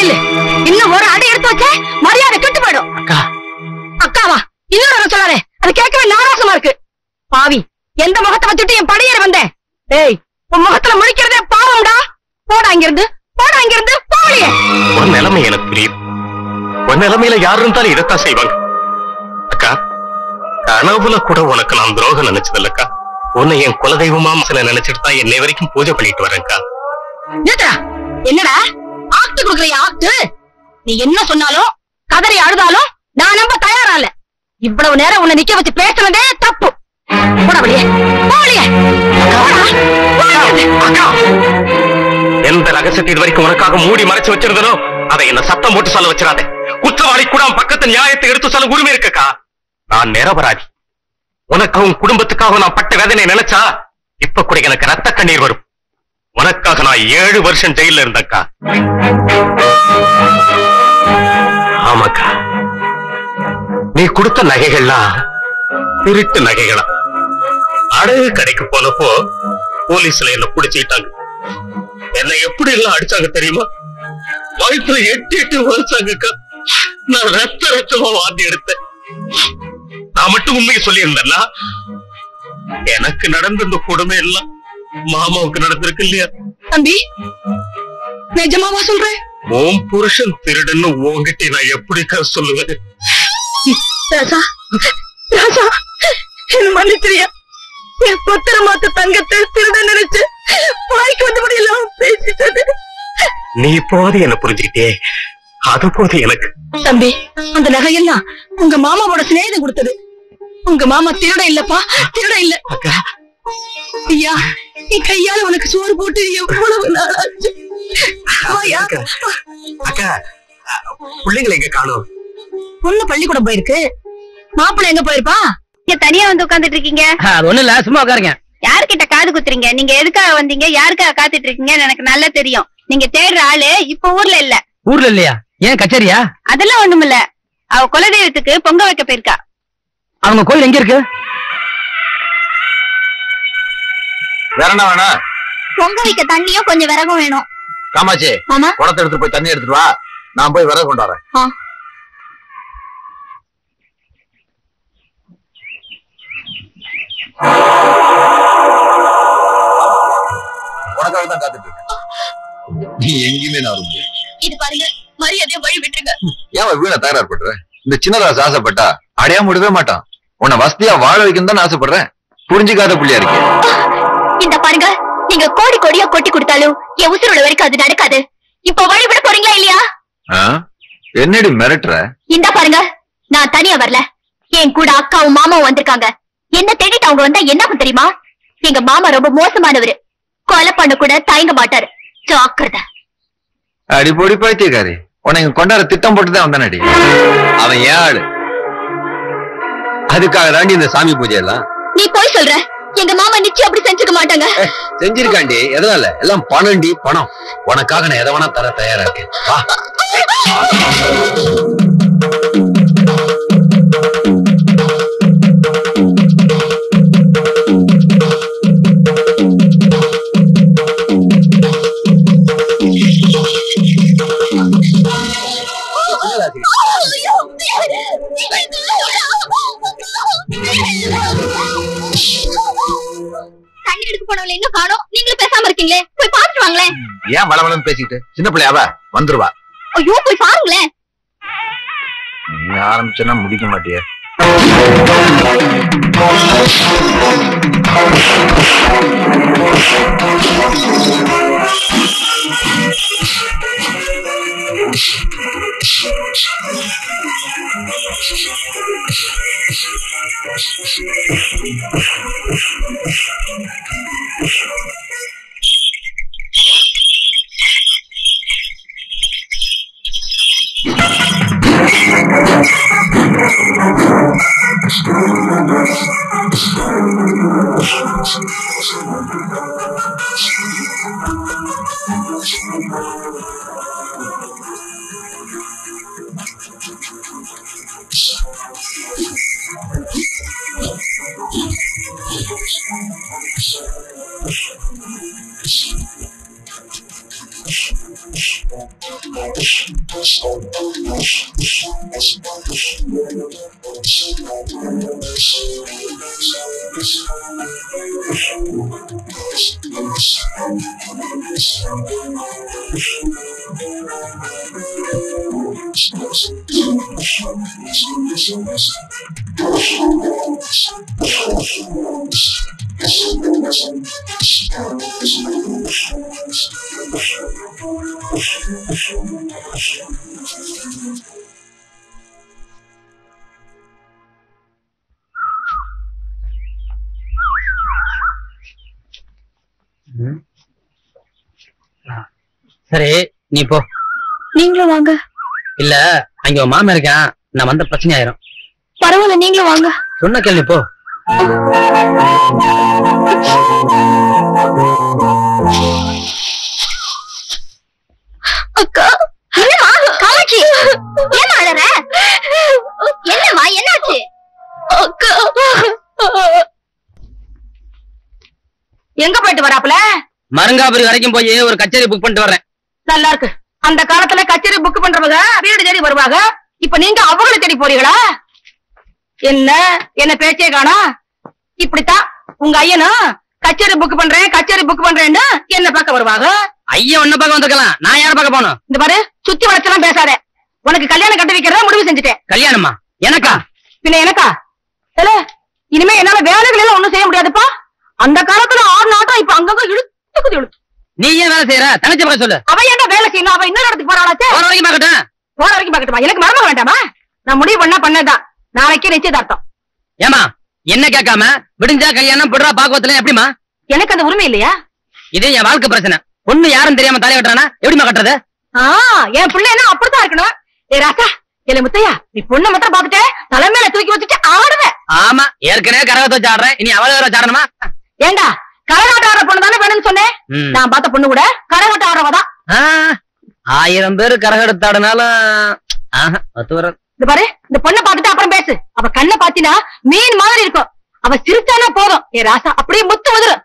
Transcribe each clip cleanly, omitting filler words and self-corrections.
நில்லு. இன்னும் ஒரு அடி எடுத்து வச்ச மரியாதை கெட்டு போயிடும். அக்கா. அக்காவா? இன்னொரு சொல்லாரே, அது கேட்கவே நாராசமா இருக்கு. பாவி, எந்த முகத்தை வச்சுட்டு என் படியேற வந்தேன்? ஏய், உன் முகத்துல முழிக்கிறதே பாவம்டா. போடா இங்கிருந்து, போடா இங்கிருந்து, போலியே. உன் நிலைமை எனக்கு புரியும். உன் நிலைமையில யாரு இருந்தாலும் இதைத்தான் செய்வாங்க. அக்கா, கனவுல கூட உனக்கு நான் துரோகம் நினைச்சதில்லக்கா. உன்னை என் குலதெய்வமா மனசுல நினைச்சிட்டு தான் என்னை வரைக்கும் பூஜை பண்ணிட்டு வரேன்க்கா. என்னடா ஆக்டு கொடுக்குறியா? ஆக்டு நீ என்ன சொன்னாலும் கதறி அழுதாலும் நான் நம்ப தயாரா இல்ல. இவ்வளவு நேரம் உன்னை நிக்க வச்சு பேசுனதே தப்பு. எந்த ரகசியத்தை இது வரைக்கும் உனக்காக மூடி மறைச்சு வச்சிருந்தனோ அதை என்ன சத்தம் போட்டு சொல்ல வச்சிடாதே. குற்றவாளி கூட பக்கத்து நியாயத்தை எடுத்து சொல்ல உரிமை இருக்கக்கா. நான் நிரபராதி. உனக்காகவும் குடும்பத்துக்காக நான் பட்ட வேதனை நினைச்சா இப்ப கூட எனக்கு ரத்த கண்ணீர் வரும். உனக்காக நான் 7 வருஷம் ஜெயில இருந்தக்கா. ஆமாக்கா, நீ கொடுத்த நகைகள்லாம் திருட்டு நகைகளா? அடகு கடைக்கு போனப்போ போலீஸ்ல என்ன பிடிச்சுக்கிட்டாங்க. என்ன எப்படி எல்லாம் அடிச்சாங்க தெரியுமா? வயிற்றுல 8 வருஷாங்கக்கா. நான் ரத்தமா வாந்தி எடுத்தேன். நான் மட்டும் உண்மையை சொல்லியிருந்தேன்னா எனக்கு நடந்த இந்த கொடுமை எல்லாம் மாமாவுக்கு நடந்திருக்கு இல்லையா? தம்பி, நிஜமாவா சொல்றேன்? உன் புருஷன் திருடன்னு உன்கிட்ட நான் எப்படிக்கா சொல்லுவேன்? ராஜா, ராஜா, என்ன மன்னிச்சிரியா? என் பத்திரமாத்த தங்கத்தை திருட நினைச்சு வாய்க்கு வந்தபடி எல்லாம் பேசிட்டது. நீ இப்போது என்ன புரிஞ்சுக்கிட்டே, அது போது எனக்கு. தம்பி, அந்த நகையெல்லாம் உங்க மாமாவோட சிநேகிதம் கொடுத்தது. உங்க மாமா திருட இல்லப்பா, திருட இல்ல. ஐயா, என் கையால உனக்கு சோறு போட்டு எவ்வளவு நாளாச்சு. அக்கா, பிள்ளைங்களை எங்க காணோம்? பொண்ணு பள்ளிக்கூடம் போயிருக்கு. மாப்பிள்ளை எங்க போயிருப்பா? நீங்க தனியா வந்து உட்கார்ந்துட்டு இருக்கீங்க. அது ஒண்ணு இல்ல, சும்மா உட்காருங்க. யாருக்கிட்ட காது குத்துறீங்க? நீங்க எதுக்காக வந்தீங்க, யாருக்காக காத்துட்டு இருக்கீங்கன்னு எனக்கு நல்லா தெரியும். நீங்க தேடுற ஆளு இப்ப ஊர்ல இல்ல. ஊர்ல இல்லையா? ஏன் கச்சேரியா? அதெல்லாம் ஒண்ணும் இல்ல. அவ குலதெய்வத்துக்கு பொங்க வைக்க போயிருக்கா. அவங்க கோயில் எங்க இருக்கு? வேற என்ன வேணா? பொங்க வைக்க தண்ணியும் கொஞ்சம் விறகும் வேணும். காமாச்சி, குடத்தை எடுத்துட்டு போய் தண்ணி எடுத்துட்டு வா. நான் போய் விறகு கொண்டு வரேன். உனக்காக தான் காத்துட்டு இருக்கேன். நீ எங்கேயுமே நான் வர முடியாது. இது பாருங்க, மரியாதையா வழி விட்டுருங்க. ஏன் வீண தகராறு பண்ற? இந்த சின்னராசு ஆசைப்பட்டா அடையாம விடவே மாட்டான். உன்னை வசதியா வாழ வைக்கணும் தான் ஆசைப்படுறேன். புரிஞ்சுக்காத புள்ளியா இருக்கு. இந்த பாருங்க, நீங்க கோடி கோடியா கொட்டி கொடுத்தாலும் என் உசுரோட வரைக்கும் அது நடக்காது. இப்ப வழி விட போறீங்களா இல்லையா? என்னடி மிரட்டுற? இந்த பாருங்க, நான் தனியா வரல. என் கூட அக்காவும் மாமாவும் வந்திருக்காங்க. என்ன தேடிட்டு அவங்க வந்தா என்ன தெரியுமா? எங்க மாமா ரொம்ப மோசமானவரு. கொலை பண்ண கூட தயங்க மாட்டாரு. ஜாக்கிரதை. அடிப்பொடி பைத்தியக்காரி, உன்னை கொண்டாட திட்டம் போட்டுதான் வந்தானடி. அவன் ஏன் ஆளு? அதுக்காக தாண்டி இந்த சாமி பூஜை எல்லாம். நீ போய் சொல்ற. எங்க மாமா நிச்சயம் அப்படி செஞ்சுக்க மாட்டாங்க. செஞ்சிருக்காண்டி. எதனால? எல்லாம் பணம்டி, பணம். உனக்காக நான் எதை வேணா தர தயாரா இருக்கேன். வா. தண்ணி எடுக்க போனவள எங்க காணோம்? நீங்களும் பேசாம இருக்கீங்களே, போய் பாத்துட்டு வாங்களேன். ஏன் வளவளன்னு பேசிக்கிட்டு? சின்ன பிள்ளையாவ வந்துருவா. ஐயோ, போய் பாருங்களேன். நீ ஆரம்பிச்சனா முடிக்க மாட்டியே. சரி நீ போ. நீங்களும் வாங்க. இல்ல அங்க மாமா இருக்கான், நான் வந்த பிரச்சனை ஆயிரும். பரவாயில்ல, நீங்களும் வாங்க. சொன்ன கேள்வி போ. அக்கா, காமாட்சி, ஏன் அழற? என்னம்மா, என்னாச்சு? அக்கா, எங்க போயிட்டு வராப்புல? மருங்காபுரி வரைக்கும் போய் ஒரு கச்சேரி புக் பண்ணிட்டு வர்றேன். நல்லா இருக்கு. அந்த காலத்துல கச்சேரி புக் பண்றவங்க வீடு தேடி வருவாங்க. இப்ப நீங்க அவங்கள தேடி போறீங்களா? என்ன பேச்சே காணா? இப்படித்தான் உங்க ஐயனும் கச்சேரி புக் பண்றேன்னு என்ன பார்க்க வருவாங்க. ஐயன் உன்ன பார்க்க வந்திருக்கலாம், நான் யார பார்க்க போகணும்? இந்த பாரு, சுத்தி வளைச்செல்லாம் பேசாத. உனக்கு கல்யாணம் கட்டி வைக்கிறதா முடிவு செஞ்சுட்டேன். கல்யாணமா? எனக்கா? பின்ன எனக்கா? இனிமே என்னால வேலைகள் எல்லாம் ஒண்ணும் செய்ய முடியாதுப்பா. அந்த காலத்துல 6 நாட்டம் இப்ப அங்கங்க இழுத்து. நீ ஏன் வேலை செய்யற? தங்கச்சி பார்க்க சொல்லு. அவ என்ன வேலை செய்யணும்? அவ இன்னொரு இடத்துக்கு போறாளாச்சே. போற வரைக்கும் பார்க்கட்டும். போற வரைக்கும் பார்க்கட்டுமா? எனக்கு மரம வேண்டாமா? நான் முடிவு பண்ணதான். நாளைக்கே நிச்சயதார்த்தம். ஏமா என்ன கேட்காம விடிஞ்சா கல்யாணம் புடுறா பாக்குவத்துல எப்படிமா? எனக்கு அந்த உரிமை இல்லையா? இது என் வாழ்க்கை பிரச்சனை. பொண்ணு யாரும் தெரியாம தலைய கட்டுறானா எப்படிமா கட்டுறது? என் பிள்ளை என்ன அப்படித்தான் இருக்கணும். ஏ ராசா, இல்ல முத்தையா, நீ பொண்ணை மாத்திரம் பாத்துட்டு தலைமையில தூக்கி வச்சுட்டு ஆடுவ. ஆமா, ஏற்கனவே கரகத்தை வச்சு ஆடுறேன், இனி அவள வேற ஆடணுமா? ஏண்டா, கரகாட்ட ஆடுற பொண்ணு தானே வேணும்னு சொன்னேன். நான் பார்த்த பொண்ணு கூட கரகாட்ட ஆடுறவதான். 1000 பேரு கரகெடுத்து ஆடினாலும் ஒத்து வர. இந்த பாரு, இந்த பொண்ணை பாத்துட்டு அப்புறம் பேசு. அவ கண்ணை பாத்தினா மீன் மாதிரி இருக்கும். அவ சிரிச்சானா போதும், ஏ ராசா அப்படியே முத்து வந்துடும்.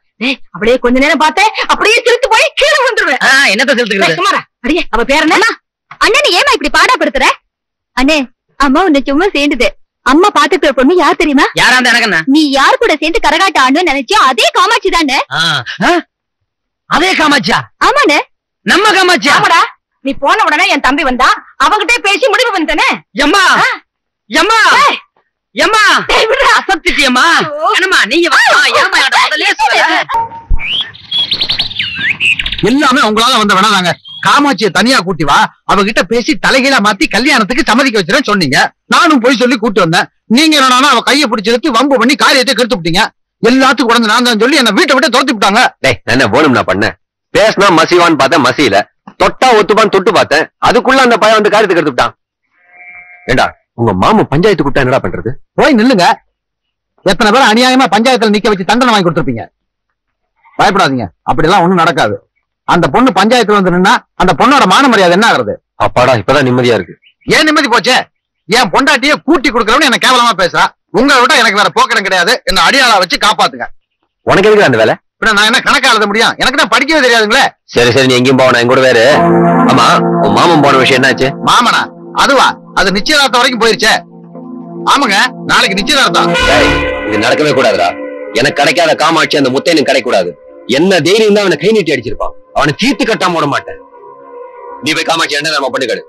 அப்படியே கொஞ்ச நேரம் பார்த்தேன், அப்படியே சிரித்து போய் கீழே வந்துருவேன். என்னத்த சிரிச்சுக்கிறது? சுமாரா அடியே, அவ பேர் என்ன? அண்ணன் ஏமா இப்படி பாடப்படுத்துற? அண்ணே, அம்மா உன்னை சும்மா சேர்ந்துது. அம்மா பாத்துக்கிற பொண்ணு யார் தெரியுமா? யாரா இருந்தா எனக்கு என்ன? நீ யார் கூட சேர்ந்து கரகாட்ட ஆடணும்னு நினைச்சியோ அதே காமாட்சி தானே? அதே காமாட்சியா? ஆமாண்ணே, நம்ம காமாட்சியா? ஆமாடா. நீ போன உடனே என் தம்பி வந்தா, அவகிட்டே பேசி முடிவு பண்ணிட்டேனே. எம்மா எம்மா எம்மா அசத்திட்டியம்மா. என்னம்மா நீங்க ஏமா முதல்ல சொல்ல. எல்லாமே உங்களால வந்த வேணாங்க. காமாட்சியை தனியா கூட்டி வா, அவகிட்ட பேசி தலைகீழா மாத்தி கல்யாணத்துக்கு சம்மதிக்க வச்சிருன்னு சொன்னீங்க. நானும் போய் சொல்லி கூட்டு வந்தேன். நீங்க என்னன்னா அவ கையை பிடிச்சதுக்கு வம்பு பண்ணி காரியத்தை கெடுத்து விட்டீங்க. எல்லாத்துக்கும் உடனே நான் தான் சொல்லி என்ன வீட்டை விட்டு துரத்தி விட்டாங்க. என்ன வேணும் நான் பண்ண? பேசினா மசிவான்னு பார்த்தேன், மசியில. தொட்டா ஒத்துப்பான்னு தொட்டு பார்த்தேன், அதுக்குள்ள அந்த பையன் வந்து காரியத்தை கெடுத்து விட்டான். ஏண்டா, உங்க மாமா பஞ்சாயத்து கூட்டா என்னடா பண்றது? போய் நில்லுங்க. எத்தனை பேர் அநியாயமா பஞ்சாயத்துல நிக்க வச்சு தண்டனை வாங்கி கொடுத்துருப்பீங்க. பயப்படாதீங்க, அப்படி எல்லாம் ஒண்ணும் நடக்காது. அந்த பொண்ணு பஞ்சாயத்துல வந்து நின்னா அந்த பொண்ணோட மான மரியாதை என்ன ஆகுறது? அப்பாடா, இப்பதான் நிம்மதியா இருக்கு. ஏன் நிம்மதி போச்சே? என் பொண்டாட்டிய கூட்டி கொடுக்கறவனு என்ன கேவலமா பேசுறா. உங்களை விட எனக்கு வேற போக்கரம் கிடையாது. என்ன அடியாளா வச்சு காப்பாத்துங்க. உனக்கு எதுக்கு அந்த வேலை? நான் என்ன கணக்கா எழுத முடியும்? எனக்கு தான் படிக்கவே தெரியாதுங்களே. சரி, நீ எங்கேயும் போவனா? எங்கூட வேறு. ஆமா, உன் மாமன் போன விஷயம் என்னாச்சு? மாமனா? அதுவா? அது நிச்சயதார்த்தம் வரைக்கும் போயிருச்சே. ஆமாங்க, நாளைக்கு நிச்சயதார்த்தம். இது நடக்கவே கூடாதுடா. எனக்கு கிடைக்காத காமாட்சி அந்த முத்தையனுக்கு கிடைக்கூடாது. என்ன தைரியம் தான் அவனை கை நீட்டி அடிச்சிருப்பான். அவனை தீர்த்து கட்டாம விட மாட்டேன். நீ போய் காமாட்சி என்ன நம்ம பண்ணிக்காடு.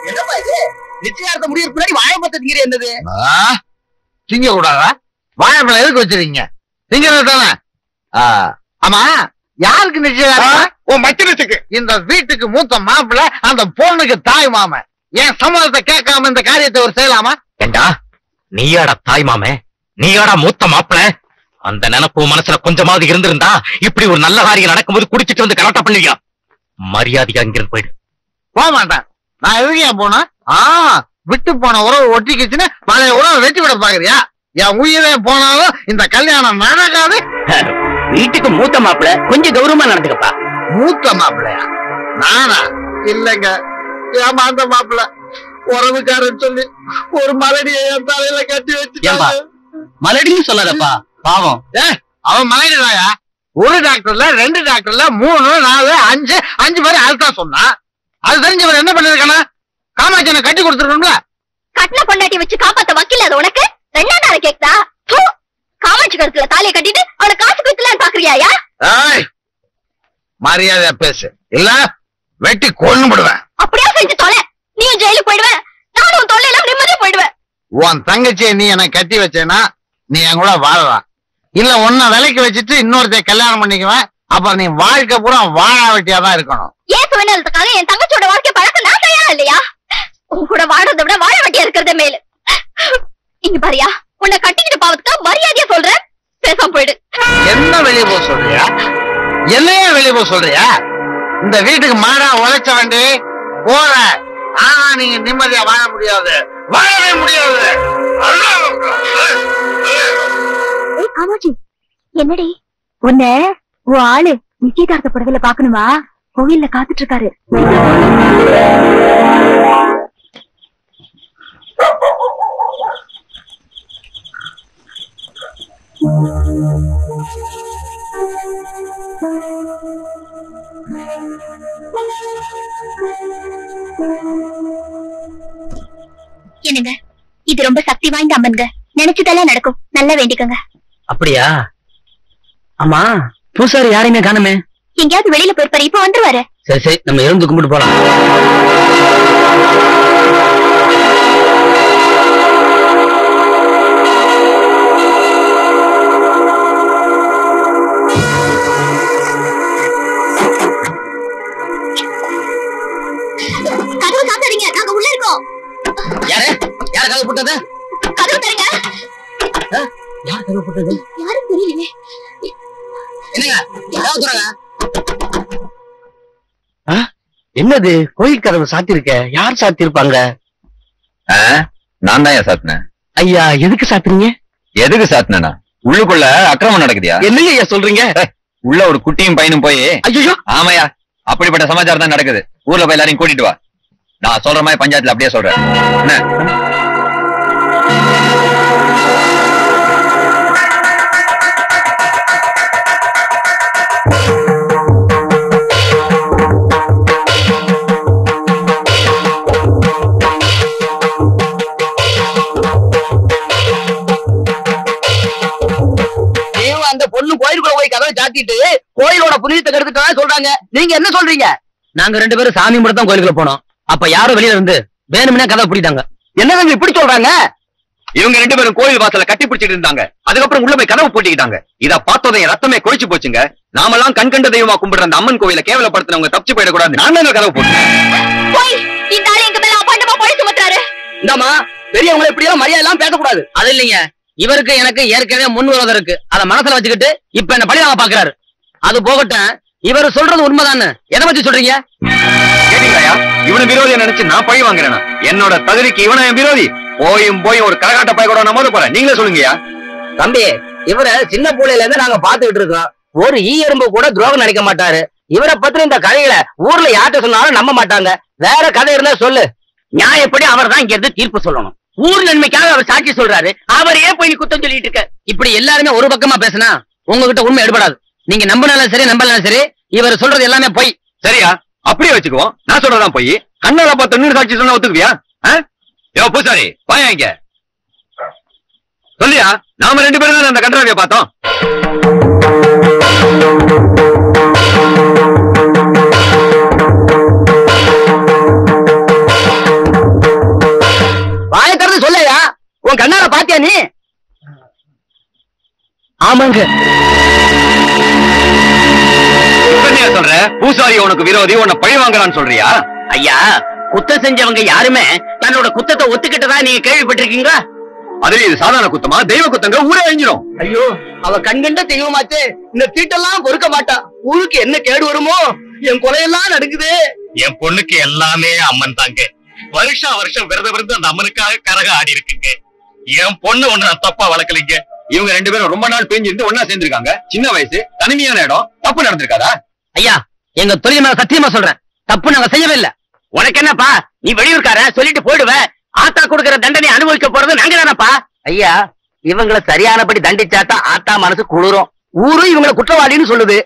என்னப்பா இது? நிச்சயார்த்தம் முடிய பின்னாடி வாழைப்பழம் என்னது? திங்க கூடாதா? வாழைப்பழம் எதுக்கு வச்சிருக்கீங்க? திங்கிறது தானே. ஆமா, யாருக்கு நிச்சயம்? உன் மச்சனத்துக்கு. இந்த வீட்டுக்கு மூத்த மாப்பிள்ள, அந்த பொண்ணுக்கு தாய் மாமன். என் சம்மதத்தை கேட்காம இந்த காரியத்தை ஒரு செய்யலாமா? ஏண்டா, நீயாடா தாய் மாமே, நீயாடா மூத்த மாப்பிள்ள. அந்த நினைப்பு மனசுல கொஞ்சமாவது இருந்திருந்தா இப்படி ஒரு நல்ல காரியம் நடக்கும்போது குடிச்சிட்டு வந்து கலாட்டா பண்ணுவியா? மரியாதையா இங்கிருந்து போயிடு. போக மாட்டேன். நான் எதுக்கு போனா? விட்டு போன உறவு ஒட்டிக்கிச்சுன்னு பழைய உறவை வெட்டி விட பாக்குறியா? என் உயிரே போனாலும் இந்த கல்யாணம் நடக்காது. வீட்டுக்கு மூத்த மாப்பிள்ள, கொஞ்சம் கௌரவமா நடந்துக்கப்பா. மூத்த மாப்பிள்ளையா? நானா? இல்லங்க, ஏமாந்த மாப்பிள்ள உறவுக்காரன் சொல்லி ஒரு மலடியை என் தலையில கட்டி வச்சு. மலடின்னு சொல்லாதப்பா, பாவம். அவன் மலடிதாயா? ஒரு டாக்டர்ல 2 டாக்டர்ல 3 4 5 பேர் அதுதான் சொன்னான். அது தெரிஞ்சவர் என்ன பண்ணிருக்கானா? காமாட்சியை கட்டி கொடுத்துருக்கோம்ல. கட்டின பொண்டாட்டி வச்சு காப்பாத்த வக்கீல் அது உனக்கு 2ஆம் கேக்குதா? காமாட்சி கருத்துல தாலியை கட்டிட்டு அவளை காசு குடுக்கலான்னு பாக்குறியாயா? மரியாதையா பேசு, இல்ல வெட்டி கொண்டு விடுவேன். அப்படியே செஞ்சு தொலை. நீயும் ஜெயிலுக்கு போயிடுவேன், நானும் உன் தொல்லையில நிம்மதியா போயிடுவேன். உன் தங்கச்சியை நீ எனக்கு கட்டி வச்சேன்னா நீ என் கூட வாழலாம். இல்ல உன்னை விலைக்கு வச்சுட்டு இன்னொருத்தைய கல்யாணம் பண்ணிக்குவேன். அப்புறம் நீ வாழ்க்கை பூரா வாழ வெட்டியாதான் இருக்கணும். ஏன் சுயநலத்துக்காக என் தங்கச்சியோட வாழ்க்கை பழக்க நான் தயாரா இல்லையா? உன் கூட வாழறதை விட வாழ வெட்டியா இருக்கிறதே மேலு. இங்க பாரியா, உன்னை கட்டிக்கிட்டு பாவத்துக்கா மரியாதையா சொல்றேன், பேசாம போயிடு. என்ன வெளியே போக சொல்றியா? என்னையே வெளியே போக சொல்றியா? இந்த வீட்டுக்கு மாடா உழைச்ச வேண்டி போற. ஆனா நீங்க நிம்மதியா வாழ முடியாது, வாழவே முடியாது. ஆமாச்சி, என்னடி உன்ன உன் ஆளு நிச்சயதார்த்த புடவையில பாக்கணுமா? கோவில்ல காத்துட்டு இருக்காரு. என்னங்க, இது ரொம்ப சக்தி வாய்ந்த அம்மன்ங்க. நினைச்சதெல்லாம் நடக்கும், நல்லா வேண்டிக்கங்க. அப்படியா? ஆமா, பூசாரி யாரையுமே காணுமே. எங்கேயாவது வெளியில போயிருப்பாரு, இப்ப வந்துருவாரு. சரி சரி, நம்ம எழுந்து கும்பிட்டு போலாம். கதவு சாத்தாதீங்க, நாங்க உள்ள இருக்கோம். யாரு யார் கதவு போட்டது? கதவு தரங்க. யார் கதவு போட்டது? யாரும் தெரியலையே. என்னங்க கதவு தரங்க. என்னது, கோயில் கதவு சாத்திருக்க? யார் சாத்திருப்பாங்க? நான் தான் சாத்தினேன். ஐயா, எதுக்கு சாத்துறீங்க? எதுக்கு சாத்தினா? உள்ளுக்குள்ள அக்கிரமம் நடக்குதியா? என்னங்க ஐயா சொல்றீங்க? உள்ள ஒரு குட்டியும் பையனும் போய். ஐயோ, ஆமாயா, அப்படிப்பட்ட சமாச்சாரம் தான் நடக்குது. ஊர்ல போய் எல்லாரையும் கூட்டிட்டு வா. நான் சொல்ற மாதிரி பஞ்சாயத்துல அப்படியே சொல்றேன். என்ன? அந்த பொண்ணு கோயிலுக்குள்ள போய் கதவை சாத்திட்டு கோயிலோட புனிதத்தை கெடுத்துட்டா சொல்றாங்க. நீங்க என்ன சொல்றீங்க? நாங்க 2 பேரும் சாமி மட்டும் தான் கோயிலுக்குள்ள போனோம். அப்ப யாரும் வெளியில இருந்து வேணும்னே கதவை பிடித்தாங்க. என்னங்க இப்படி சொல்றாங்க? இவங்க 2 பேரும் கோயில் வாசல கட்டி பிடிச்சிட்டு இருந்தாங்க. அதுக்கப்புறம் உள்ள போய் கதவு போட்டிக்கிட்டாங்க. இத பார்த்ததும் என் ரத்தமே கொழிச்சு போச்சுங்க. நாமெல்லாம் கண்கண்ட தெய்வமா கும்பிடுற அந்த அம்மன் கோயில கேவலப்படுத்தினவங்க தப்பிச்சு போயிடக்கூடாது. நான் தான் கதவு போட்டேன். இந்த ஆளு எங்க மேல அபாண்டமா போய் சுமத்துறாரு. இந்தாமா, பெரியவங்களை இப்படி எல்லாம் மரியாதை எல்லாம் பேசக்கூடாது. அது இல்லைங்க, இவருக்கு எனக்கு ஏற்கனவே முன் விரோதம் இருக்கு. அத மனசுல வச்சுக்கிட்டு இப்ப என்ன பழி வாங்க பாக்குறாரு. அது போகட்டும், இவர் சொல்றது உண்மைதானே? எதை வச்சு சொல்றீங்க? கேட்டீங்களா? இவனை விரோதியை நினைச்சு நான் பழி வாங்குறேனா? என்னோட தகுதிக்கு இவனை என் விரோதி. போய் ஒரு கரகாட்ட பய கூட நான் மோத போறேன். நீங்களே சொல்லுங்கயா. தம்பி, இவரை சின்ன பிள்ளையில இருந்து நாங்க பாத்துக்கிட்டு இருக்கோம். ஒரு ஈ எறும்பு கூட துரோகம் நினைக்க மாட்டாரு. இவரை பத்தின இந்த கதைகளை ஊர்ல யார்கிட்ட சொன்னாலும் நம்ப மாட்டாங்க. வேற கதை இருந்தா சொல்லு. நியாயப்படி அவர் தான் இங்க இருந்து தீர்ப்பு சொல்லணும். ஊர் நன்மைக்காக அவர் சாட்சி சொல்றாரு. அவரையே போய் குத்தம் சொல்லிட்டு இருக்க. இப்படி எல்லாருமே ஒரு பக்கமா பேசினா உங்ககிட்ட உண்மை எடுபடாது. நீங்க நம்பினாலும் சரி நம்பலாம் சரி, இவர் சொல்றது எல்லாமே போய். சரியா? அப்படியே வச்சுக்குவோம். நான் சொல்றதான் போய். கண்ணால பார்த்து இன்னொரு சாட்சி சொன்னா ஒத்துக்குவியா? பூசாரி பாயா இங்க சொல்லியா? நாம 2 பேரும் தான் அந்த கன்றாவிய பார்த்தோம். வாய திறந்து சொல்லையா? உன் கண்ணால பாத்தியா நீ? ஆமாங்க. சொல்ற பூசாரி உனக்கு விரோதி, உன்னை பழி வாங்கலான்னு சொல்றியா? ஐயா, குத்தம் செஞ்சவங்க யாருமே தன்னோட குத்தத்தை ஒத்துக்கிட்டதா நீங்க கேள்விப்பட்டிருக்கீங்களா? அதுல இது சாதாரண குத்தமா? தெய்வ குத்தங்க ஊரே அழிஞ்சிரும். ஐயோ, அவ கண்கண்ட தெய்வமாச்சே. இந்த தீட்டெல்லாம் பொறுக்க மாட்டா. ஊருக்கு என்ன கேடு வருமோ? என் கொலையெல்லாம் நடக்குது. என் பொண்ணுக்கு எல்லாமே அம்மன் தாங்க. வருஷம் விரத அந்த அம்மனுக்காக கரக ஆடி இருக்குங்க. என் பொண்ணு ஒண்ணு நான் தப்பா வளர்க்கலைங்க. இவங்க 2 பேரும் ரொம்ப நாள் பிரிஞ்சிருந்து ஒன்னா சேர்ந்திருக்காங்க. சின்ன வயசு, தனிமையான இடம், தப்பு நடந்திருக்காதா? ஐயா, எங்க தொழில் மேல சத்தியமா சொல்றேன், தப்பு நாங்க செய்யவே இல்ல. உனக்கு என்னப்பா, நீ வெளியூர்கார சொல்லிட்டு போயிடுவ. ஆத்தா கொடுக்கிற தண்டனை அனுபவிக்க போறது நாங்க தானப்பா. ஐயா, இவங்களை சரியானபடி தண்டிச்சாதான் ஆத்தா மனசு குளிரும். ஊரு இவங்களை குற்றவாளின்னு சொல்லுது.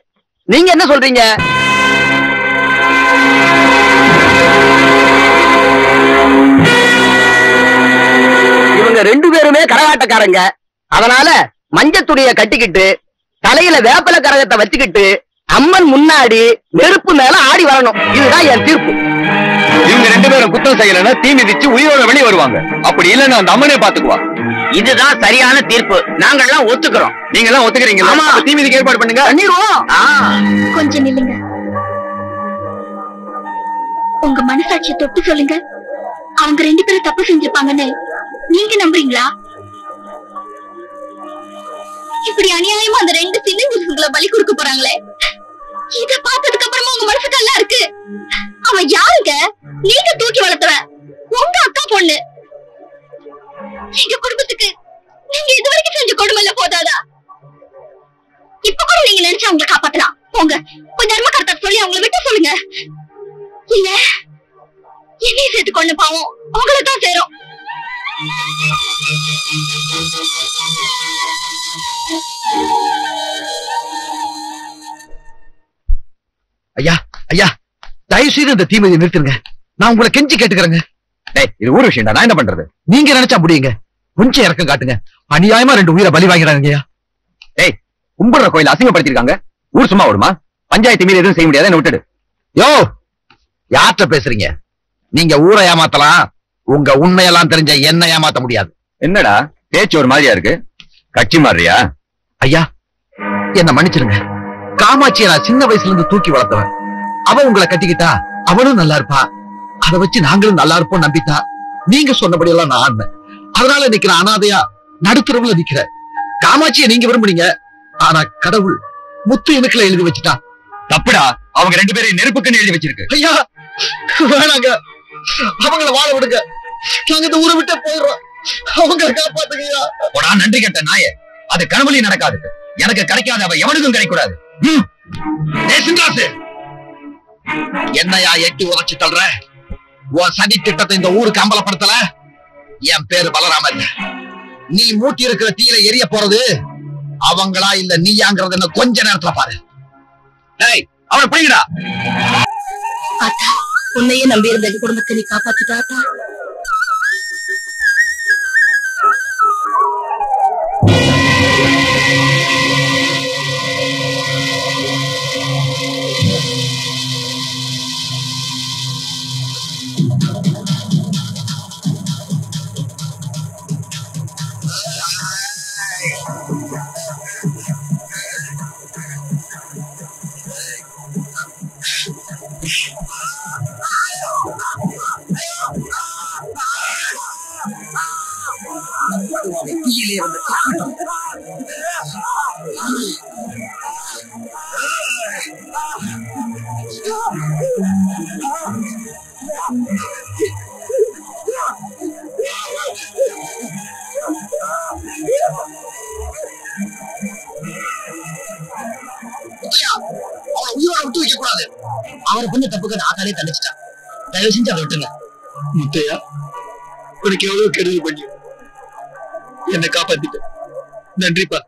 நீங்க என்ன சொல்றீங்க? இவங்க 2 பேருமே கரகாட்டக்காரங்க. அதனால மஞ்சத்துடைய கட்டிக்கிட்டு தலையில வேப்பல கரகத்தை வச்சுக்கிட்டு அம்மன் முன்னாடி நெருப்பு மேல ஆடி வரணும். இதுதான் என் தீர்ப்பு. இவங்க 2 பேரும் குற்றம் செய்யலன்னா தீ மிதிச்சு உயிரோட வெளியே வருவாங்க. அப்படி இல்லன்னா அந்த அம்மனே பாத்துக்குவா. இதுதான் சரியான தீர்ப்பு. நாங்கெல்லாம் ஒத்துக்கிறோம். நீங்க எல்லாம் ஒத்துக்கிறீங்க? ஆமா. தீ மிதிக்கு ஏற்பாடு பண்ணுங்க. கொஞ்சம் நில்லுங்க. உங்க மனசாட்சியை தொட்டு சொல்லுங்க, அவங்க 2 பேரும் தப்பு செஞ்சிருப்பாங்கன்னு நீங்க நம்புறீங்களா? இப்படி அநியாயமா அந்த 2 சின்ன மிருகங்களை பலி கொடுக்க போறாங்களே, இத பார்த்ததுக்கு அப்புறமா உங்க மனசுக்கு நல்லா இருக்கு. அவன் யாருங்க? நீங்க தூக்கி வளர்த்தவ உங்க அக்கா பொண்ணு. எங்க குடும்பத்துக்கு நீங்க இதுவரைக்கும் செஞ்ச கொடுமையில போதாதா? இப்ப கூட நீங்க நினைச்சு அவங்களை காப்பாத்தலாம். போங்க, கொஞ்சம் தர்மகர்த்தா சொல்லி அவங்களை விட்டு சொல்லுங்க. இல்ல என்னையும் சேர்த்து கொண்டு பாவம் அவங்களை தான் சேரும். ஐயா ஐயா, தயவு செய்து இந்த தீமையை நிறுத்துங்க. நான் உங்களை கெஞ்சி கேட்டுக்கிறேங்க. இது ஊர் விஷயம். நான் என்ன பண்றது? நீங்க நினைச்சா முடியுங்க. கொஞ்சம் இறக்கம் காட்டுங்க. அநியாயமா 2 உயிரை பலி வாங்கிறாங்கய்யா. ஏய், கும்பிடுற கோயில அசிங்கப்படுத்திருக்காங்க. ஊர் சும்மா விடுமா? பஞ்சாயத்து மீறி எதுவும் செய்ய முடியாது. என்ன விட்டுடு. யோ, யார்கிட்ட பேசுறீங்க? நீங்க ஊரை ஏமாத்தலாம், உங்க உண்மையெல்லாம் தெரிஞ்ச என்ன ஏமாத்த முடியாது. என்னடா பேச்சு ஒரு மாதிரியா இருக்கு? கட்சி மாறியா? ஐயா, என்ன மன்னிச்சிருங்க. காமாட்சியை நான் சின்ன வயசுல இருந்து தூக்கி வளர்த்தவன். அவ உங்களை கட்டிக்கிட்டா அவளும் நல்லா இருப்பா, அதை வச்சு நாங்களும் நல்லா இருப்போம் நம்பிட்டா நீங்க சொன்னபடி எல்லாம் நான் ஆடினேன். அதனால நிக்கிற அனாதையா நடுத்தரவுல நிக்கிற காமாட்சியை நீங்க விரும்புனீங்க. ஆனா கடவுள் முத்து எனக்குல எழுதி வச்சுட்டா. தப்புடா. அவங்க 2 பேரையும் நெருப்புக்குன்னு எழுதி வச்சிருக்கு. ஐயா வேணாங்க, அவங்கள வாழ விடுங்க. நாங்க இந்த ஊரை விட்டு போயிடுறோம். அவங்களை காப்பாத்துங்கய்யா. போடா நன்றி கெட்ட நாயே. அது கனவுலையும் நடக்காது. எனக்கு கிடைக்காத அவ எவனுக்கும் கிடைக்கூடாது. என்னையா எட்டி உதச்சு தள்ளுற? உன் சதி திட்டத்தை இந்த ஊருக்கு அம்பலப்படுத்தல. என் பேரு பலராமன். நீ மூட்டி இருக்கிற தீயில எரிய போறது அவங்களா இல்ல நீயாங்கிறது கொஞ்ச நேரத்துல பாரு. டேய், அவனை பிடிங்கடா. ஆத்தா, உன்னையே நம்பி இருந்த குடும்பத்தை நீ காப்பாத்திட்டாத்தா. தீயிலே வந்து அவனை உயிரோட விட்டு வைக்க கூடாது. அவரை பண்ண தப்புக்கு ஆத்தாலே தண்டிச்சிட்டான். தயவு செஞ்சு அவரை விட்டுங்க. முத்தையா, உனக்கு எவ்வளவு கெடுதல் பண்ணி என்ன காப்பாத்திட்ட. நன்றிப்பா.